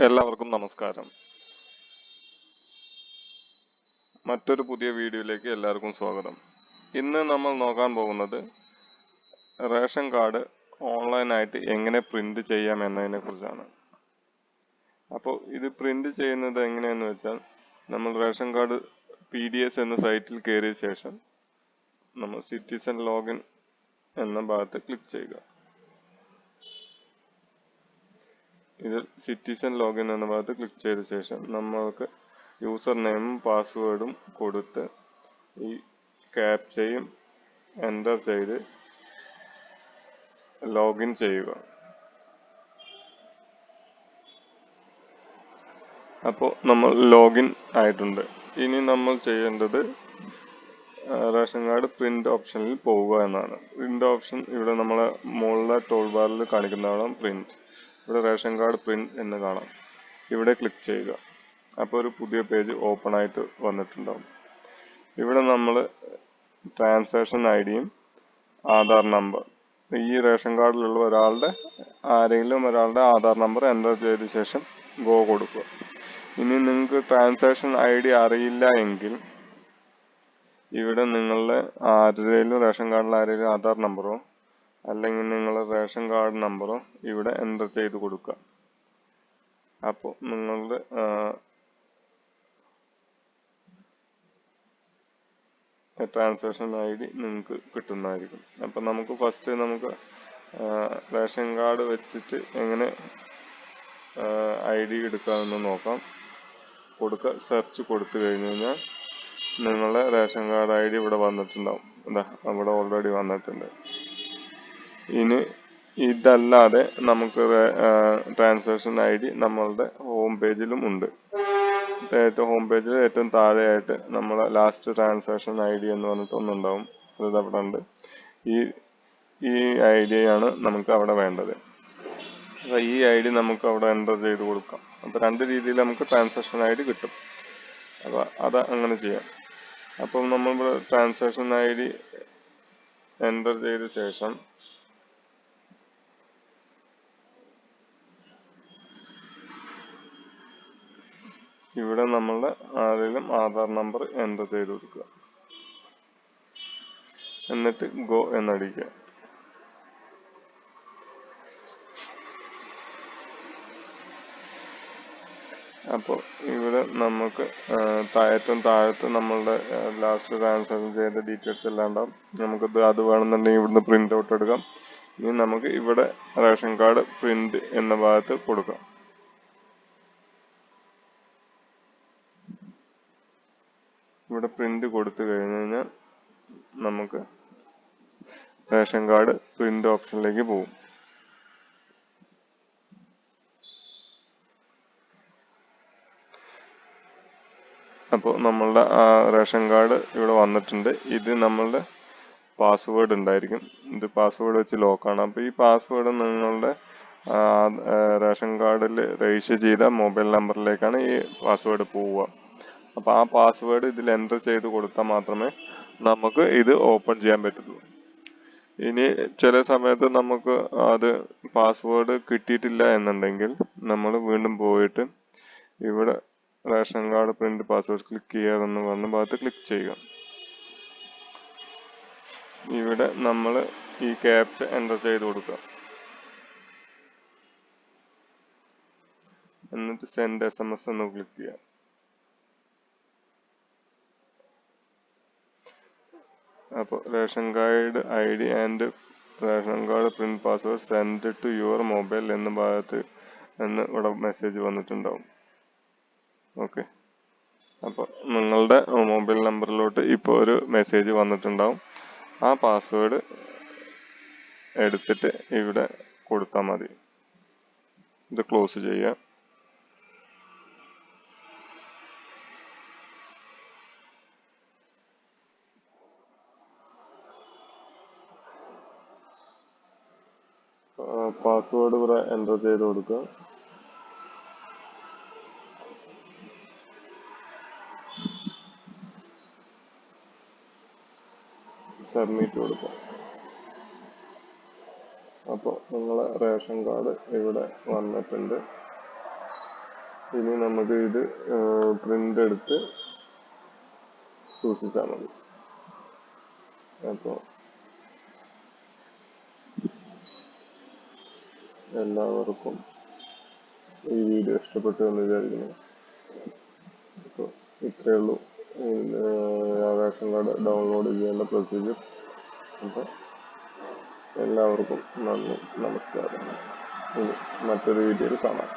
എല്ലാവർക്കും നമസ്കാരം. മറ്റൊരു പുതിയ വീഡിയോയിലേക്ക് എല്ലാവർക്കും സ്വാഗതം. ഇന്ന് നമ്മൾ നോക്കാൻ പോകുന്നത് റേഷൻ കാർഡ് ഓൺലൈനായിട്ട് എങ്ങനെ പ്രിന്റ് ചെയ്യാം എന്നതിനെ കുറിച്ചാണ്. അപ്പോൾ ഇത് പ്രിന്റ് ചെയ്യുന്നത് എങ്ങനെയെന്ന് വെച്ചാൽ, നമ്മൾ റേഷൻ കാർഡ് PDS എന്ന സൈറ്റിൽ കയറിയ ശേഷം നമ്മൾ സിറ്റിസൺ ലോഗിൻ എന്ന ഭാഗത്ത് ക്ലിക്ക് ചെയ്യുക. ഇതിൽ സിറ്റിസൺ ലോഗിൻ എന്ന ഭാഗത്ത് ക്ലിക്ക് ചെയ്ത ശേഷം നമ്മൾക്ക് യൂസർ നെയിമും പാസ്വേഡും കൊടുത്ത് ഈ ക്യാപ്ചയും എൻ്റർ ചെയ്ത് ലോഗിൻ ചെയ്യുക. അപ്പോൾ നമ്മൾ ലോഗിൻ ആയിട്ടുണ്ട്. ഇനി നമ്മൾ ചെയ്യേണ്ടത് റേഷൻ കാർഡ് പ്രിന്റ് ഓപ്ഷനിൽ പോവുക എന്നാണ്. പ്രിന്റ് ഓപ്ഷൻ ഇവിടെ നമ്മളെ മുകളിലെ ടോൾ ബാറിൽ കാണിക്കുന്നതാണ് പ്രിന്റ്. ഇവിടെ റേഷൻ കാർഡ് പ്രിന്റ് എന്ന് കാണാം. ഇവിടെ ക്ലിക്ക് ചെയ്യുക. അപ്പോൾ ഒരു പുതിയ പേജ് ഓപ്പൺ ആയിട്ട് വന്നിട്ടുണ്ടാവും. ഇവിടെ നമ്മൾ ട്രാൻസാക്ഷൻ ഐഡിയും ആധാർ നമ്പർ, ഈ റേഷൻ കാർഡിലുള്ള ആരെങ്കിലും ഒരാളുടെ ആധാർ നമ്പർ എൻ്റർ ചെയ്ത ശേഷം ഗോ കൊടുക്കുക. ഇനി നിങ്ങൾക്ക് ട്രാൻസാക്ഷൻ ID അറിയില്ല എങ്കിൽ ഇവിടെ നിങ്ങളുടെ ആരുടെയും റേഷൻ കാർഡിൽ ആരെങ്കിലും ആധാർ നമ്പറോ അല്ലെങ്കിൽ നിങ്ങളുടെ റേഷൻ കാർഡ് നമ്പറോ ഇവിടെ എൻ്റർ ചെയ്ത് കൊടുക്കുക. അപ്പോൾ നിങ്ങളുടെ ട്രാൻസാക്ഷൻ ID നിങ്ങൾക്ക് കിട്ടുന്നതായിരിക്കും. അപ്പം നമുക്ക് ഫസ്റ്റ് റേഷൻ കാർഡ് വെച്ചിട്ട് എങ്ങനെ ID എടുക്കാമെന്ന് നോക്കാം. സെർച്ച് കൊടുത്തു കഴിഞ്ഞ് കഴിഞ്ഞാൽ നിങ്ങളുടെ റേഷൻ കാർഡ് ID ഇവിടെ വന്നിട്ടുണ്ടാവും. ഇവിടെ ഓൾറെഡി വന്നിട്ടുണ്ട്. ഇനി ഇതല്ലാതെ നമുക്ക് ട്രാൻസാക്ഷൻ ID നമ്മളുടെ ഹോം പേജിലും ഉണ്ട്. ഹോം പേജിൽ ഏറ്റവും താഴെയായിട്ട് നമ്മളെ ലാസ്റ്റ് ട്രാൻസാക്ഷൻ ID എന്ന് പറഞ്ഞിട്ട് ഒന്നുണ്ടാവും. അത് അവിടെ ഉണ്ട്. ഈ ID ആണ് നമുക്ക് അവിടെ വേണ്ടത്. അപ്പോൾ ഈ ID നമുക്ക് അവിടെ എൻ്റർ ചെയ്ത് കൊടുക്കാം. അപ്പോൾ രണ്ട് രീതിയിൽ നമുക്ക് ട്രാൻസാക്ഷൻ ID കിട്ടും. അപ്പോൾ അത് അങ്ങനെ ചെയ്യാം. അപ്പം നമ്മൾ ട്രാൻസാക്ഷൻ ID എൻ്റർ ചെയ്ത ശേഷം ഇവിടെ നമ്മളുടെ ആരെങ്കിലും ആധാർ നമ്പർ എൻ്റർ ചെയ്ത് കൊടുക്കുക. എന്നിട്ട് ഗോ എന്നടിക്കുക. അപ്പോൾ ഇവിടെ നമുക്ക് ഏറ്റവും താഴത്ത് നമ്മളുടെ ലാസ്റ്റ് ട്രാൻസാക്ഷൻ ചെയ്ത ഡീറ്റെയിൽസ് എല്ലാം ഉണ്ടാവും. നമുക്കത് വേണമെന്നുണ്ടെങ്കിൽ ഇവിടുന്ന് പ്രിന്റ് ഔട്ട് എടുക്കാം. ഇനി നമുക്ക് ഇവിടെ റേഷൻ കാർഡ് പ്രിന്റ് എന്ന ഭാഗത്ത് കൊടുക്കാം. ഇവിടെ പ്രിന്റ് കൊടുത്തു കഴിഞ്ഞ് കഴിഞ്ഞാൽ നമുക്ക് റേഷൻ കാർഡ് പ്രിന്റ് ഓപ്ഷനിലേക്ക് പോകും. അപ്പോൾ നമ്മളുടെ റേഷൻ കാർഡ് ഇവിടെ വന്നിട്ടുണ്ട്. ഇത് നമ്മളുടെ പാസ്വേഡ് ഉണ്ടായിരിക്കും. ഇത് പാസ്വേഡ് വെച്ച് ലോക്കാണ്. അപ്പോൾ ഈ പാസ്വേഡ് നിങ്ങളുടെ റേഷൻ കാർഡിൽ രജിസ്റ്റർ ചെയ്ത മൊബൈൽ നമ്പറിലേക്കാണ് ഈ പാസ്വേഡ് പോവുക. അപ്പോൾ ആ പാസ്വേഡ് ഇതിൽ എൻ്റർ ചെയ്ത് കൊടുത്താൽ മാത്രമേ നമുക്ക് ഇത് ഓപ്പൺ ചെയ്യാൻ പറ്റുള്ളൂ. ഇനി ചില സമയത്ത് നമുക്ക് അത് പാസ്വേഡ് കിട്ടിയിട്ടില്ല എന്നുണ്ടെങ്കിൽ നമ്മൾ വീണ്ടും പോയിട്ട് ഇവിടെ ration card print password click ചെയ്യുക എന്ന് പറഞ്ഞ ഭാഗത്ത് ക്ലിക്ക് ചെയ്യുക. ഇവിടെ നമ്മൾ ഈ ക്യാപ്ച എൻ്റർ ചെയ്ത് കൊടുക്കുക. എന്നിട്ട് സെൻഡ് SMS എന്ന് ക്ലിക്ക് ചെയ്യാം. അപ്പോൾ ration card ID and ration card print password send to your mobile എന്ന ഭാഗത്ത് ഇവിടെ മെസ്സേജ് വന്നിട്ടുണ്ടാവും. ഓക്കെ, അപ്പോൾ നിങ്ങളുടെ മൊബൈൽ നമ്പറിലോട്ട് ഇപ്പോൾ ഒരു മെസ്സേജ് വന്നിട്ടുണ്ടാവും. ആ പാസ്വേഡ് എടുത്തിട്ട് ഇവിടെ കൊടുത്താൽ മതി. ഇത് ക്ലോസ് ചെയ്യുക. പാസ്വേഡ് ഇവിടെ എൻ്റർ ചെയ്ത് കൊടുക്കുക. സബ്മിറ്റ് കൊടുക്കുക. അപ്പോൾ നിങ്ങളെ റേഷൻ കാർഡ് ഇവിടെ വന്നിട്ടുണ്ട്. ഇനി നമുക്ക് ഇത് പ്രിന്റ് എടുത്ത് സൂക്ഷിച്ചാൽ മതി. അപ്പോൾ എല്ലാവർക്കും ഈ വീഡിയോ ഇഷ്ടപ്പെട്ടു എന്ന് വിചാരിക്കുന്നു. അപ്പോൾ ഇത്രയേ ഉള്ളൂ റേഷൻ കാർഡ് ഡൗൺലോഡ് ചെയ്യേണ്ട പ്രൊസീജിയർ. അപ്പോൾ എല്ലാവർക്കും നന്ദി, നമസ്കാരം. ഇനി മറ്റൊരു വീഡിയോയിൽ കാണാം.